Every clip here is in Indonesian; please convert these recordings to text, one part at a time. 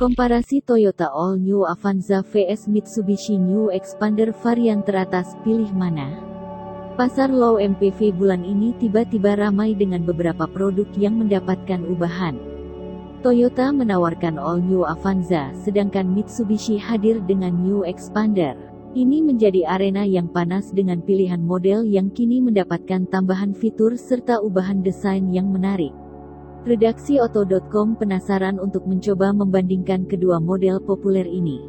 Komparasi Toyota All New Avanza vs Mitsubishi New Expander varian teratas, pilih mana? Pasar low MPV bulan ini tiba-tiba ramai dengan beberapa produk yang mendapatkan ubahan. Toyota menawarkan All New Avanza, sedangkan Mitsubishi hadir dengan New Expander. Ini menjadi arena yang panas dengan pilihan model yang kini mendapatkan tambahan fitur serta ubahan desain yang menarik. Redaksi Auto.com penasaran untuk mencoba membandingkan kedua model populer ini.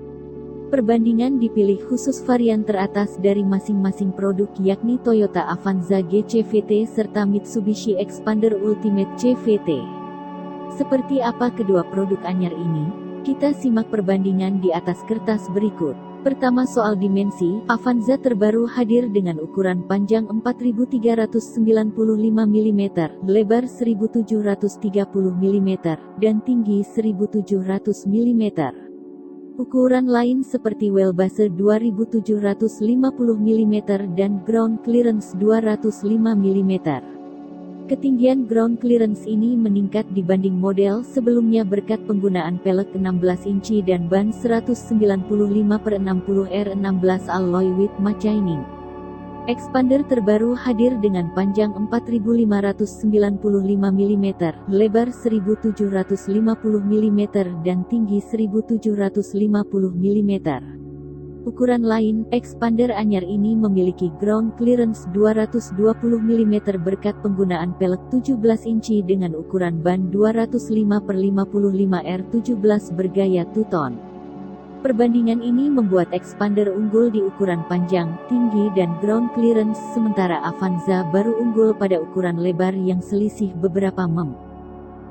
Perbandingan dipilih khusus varian teratas dari masing-masing produk, yakni Toyota Avanza GCVT serta Mitsubishi Expander Ultimate CVT. Seperti apa kedua produk anyar ini? Kita simak perbandingan di atas kertas berikut. Pertama, soal dimensi, Avanza terbaru hadir dengan ukuran panjang 4395 mm, lebar 1730 mm, dan tinggi 1700 mm. Ukuran lain seperti wheelbase 2750 mm dan ground clearance 205 mm. Ketinggian ground clearance ini meningkat dibanding model sebelumnya berkat penggunaan pelek 16 inci dan ban 195/60R16 alloy with machining. Expander terbaru hadir dengan panjang 4595 mm, lebar 1750 mm dan tinggi 1750 mm. Ukuran lain, Expander anyar ini memiliki ground clearance 220 mm berkat penggunaan pelek 17 inci dengan ukuran ban 205/55R17 bergaya two-tone. Perbandingan ini membuat Expander unggul di ukuran panjang, tinggi dan ground clearance, sementara Avanza baru unggul pada ukuran lebar yang selisih beberapa mm.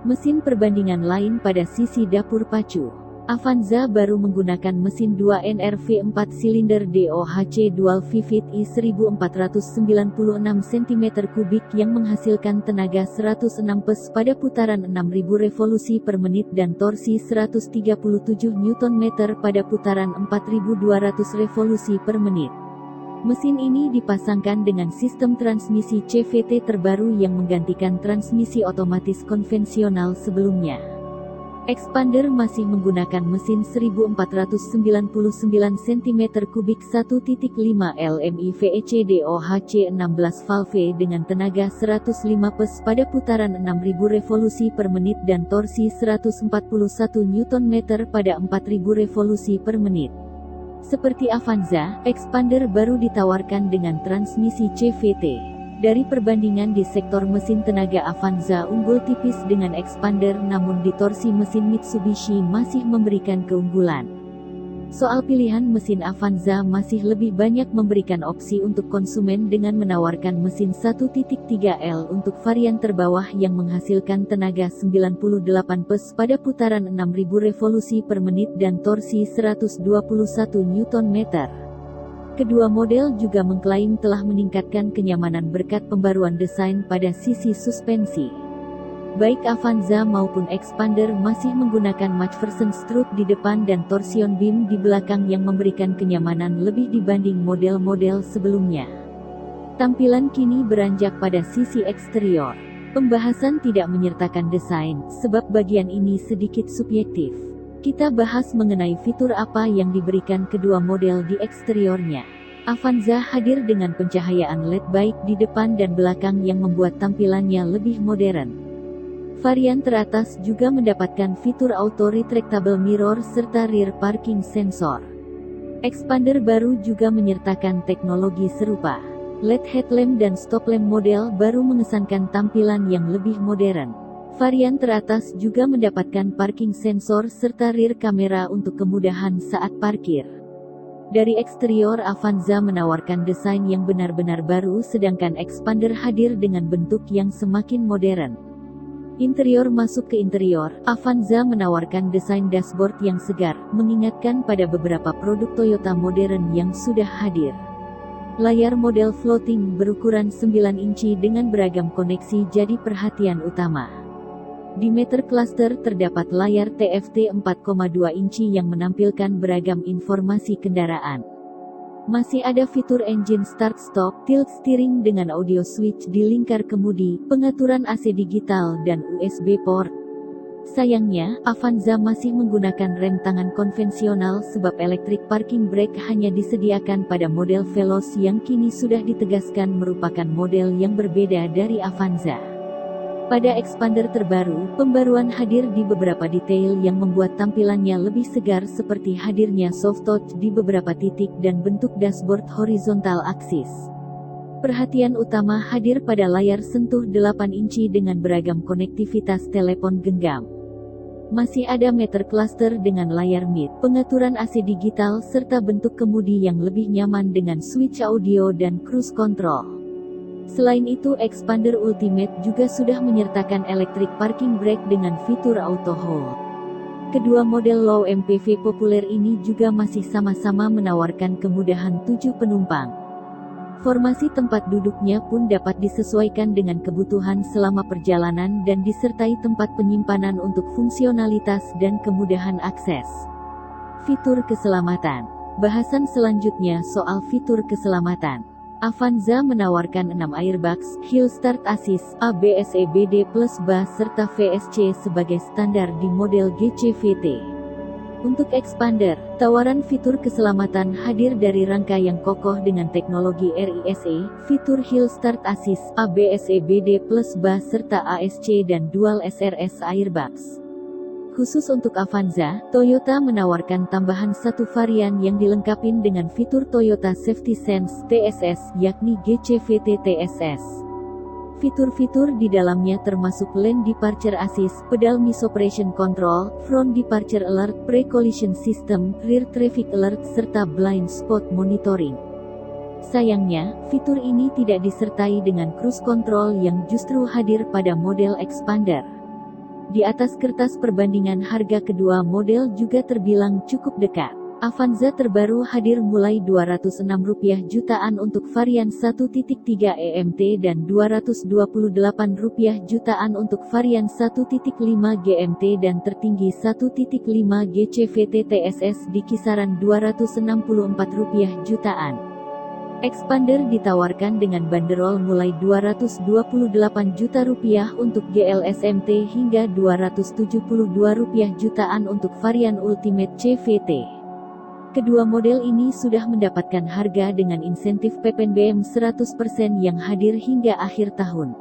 Mesin perbandingan lain pada sisi dapur pacu. Avanza baru menggunakan mesin 2NRV 4 silinder DOHC Dual Vivit I1496 cm3 yang menghasilkan tenaga 106 PS pada putaran 6000 revolusi per menit dan torsi 137 Nm pada putaran 4200 revolusi per menit. Mesin ini dipasangkan dengan sistem transmisi CVT terbaru yang menggantikan transmisi otomatis konvensional sebelumnya. Expander masih menggunakan mesin 1499 cm3 1.5 LMI VEC DOHC 16 valve dengan tenaga 105 PS pada putaran 6000 revolusi per menit dan torsi 141 Nm pada 4000 revolusi per menit. Seperti Avanza, Expander baru ditawarkan dengan transmisi CVT. Dari perbandingan di sektor mesin, tenaga Avanza unggul tipis dengan Expander, namun di torsi mesin Mitsubishi masih memberikan keunggulan. Soal pilihan mesin, Avanza masih lebih banyak memberikan opsi untuk konsumen dengan menawarkan mesin 1.3L untuk varian terbawah yang menghasilkan tenaga 98 PS pada putaran 6000 revolusi per menit dan torsi 121 Nm. Kedua model juga mengklaim telah meningkatkan kenyamanan berkat pembaruan desain pada sisi suspensi. Baik Avanza maupun Expander masih menggunakan MacPherson strut di depan dan torsion beam di belakang yang memberikan kenyamanan lebih dibanding model-model sebelumnya. Tampilan kini beranjak pada sisi eksterior. Pembahasan tidak menyertakan desain, sebab bagian ini sedikit subjektif. Kita bahas mengenai fitur apa yang diberikan kedua model di eksteriornya. Avanza hadir dengan pencahayaan LED baik di depan dan belakang yang membuat tampilannya lebih modern. Varian teratas juga mendapatkan fitur auto retractable mirror serta rear parking sensor. Expander baru juga menyertakan teknologi serupa. LED headlamp dan stop lamp model baru mengesankan tampilan yang lebih modern. Varian teratas juga mendapatkan parking sensor serta rear kamera untuk kemudahan saat parkir. Dari eksterior, Avanza menawarkan desain yang benar-benar baru, sedangkan Expander hadir dengan bentuk yang semakin modern. Interior. Masuk ke interior, Avanza menawarkan desain dashboard yang segar, mengingatkan pada beberapa produk Toyota modern yang sudah hadir. Layar model floating berukuran 9 inci dengan beragam koneksi jadi perhatian utama. Di meter cluster terdapat layar TFT 4,2 inci yang menampilkan beragam informasi kendaraan. Masih ada fitur engine start-stop, tilt steering dengan audio switch di lingkar kemudi, pengaturan AC digital dan USB port. Sayangnya, Avanza masih menggunakan rem tangan konvensional sebab electric parking brake hanya disediakan pada model Veloz yang kini sudah ditegaskan merupakan model yang berbeda dari Avanza. Pada expander terbaru, pembaruan hadir di beberapa detail yang membuat tampilannya lebih segar seperti hadirnya soft touch di beberapa titik dan bentuk dashboard horizontal axis. Perhatian utama hadir pada layar sentuh 8 inci dengan beragam konektivitas telepon genggam. Masih ada meter cluster dengan layar mid, pengaturan AC digital serta bentuk kemudi yang lebih nyaman dengan switch audio dan cruise control. Selain itu, Expander Ultimate juga sudah menyertakan electric parking brake dengan fitur auto hold. Kedua model low MPV populer ini juga masih sama-sama menawarkan kemudahan 7 penumpang. Formasi tempat duduknya pun dapat disesuaikan dengan kebutuhan selama perjalanan dan disertai tempat penyimpanan untuk fungsionalitas dan kemudahan akses. Fitur keselamatan. Bahasan selanjutnya soal fitur keselamatan. Avanza menawarkan 6 airbags, Hill Start Assist, ABS EBD plus BA serta VSC sebagai standar di model GCVT. Untuk Expander, tawaran fitur keselamatan hadir dari rangka yang kokoh dengan teknologi RISE, fitur Hill Start Assist, ABS EBD plus BA serta ASC dan Dual SRS airbags. Khusus untuk Avanza, Toyota menawarkan tambahan satu varian yang dilengkapi dengan fitur Toyota Safety Sense (TSS), yakni GCVT TSS. Fitur-fitur di dalamnya termasuk Lane Departure Assist, Pedal Misoppression Control, Front Departure Alert, Pre-Collision System, Rear Traffic Alert, serta Blind Spot Monitoring. Sayangnya, fitur ini tidak disertai dengan cruise control yang justru hadir pada model Expander. Di atas kertas perbandingan harga kedua model juga terbilang cukup dekat. Avanza terbaru hadir mulai Rp206 jutaan untuk varian 1.3 EMT dan Rp228 jutaan untuk varian 1.5 GMT dan tertinggi 1.5 GCVT TSS di kisaran Rp264 jutaan. Expander ditawarkan dengan banderol mulai Rp228 juta untuk GLSMT hingga Rp272 jutaan untuk varian Ultimate CVT. Kedua model ini sudah mendapatkan harga dengan insentif PPNBM 100% yang hadir hingga akhir tahun.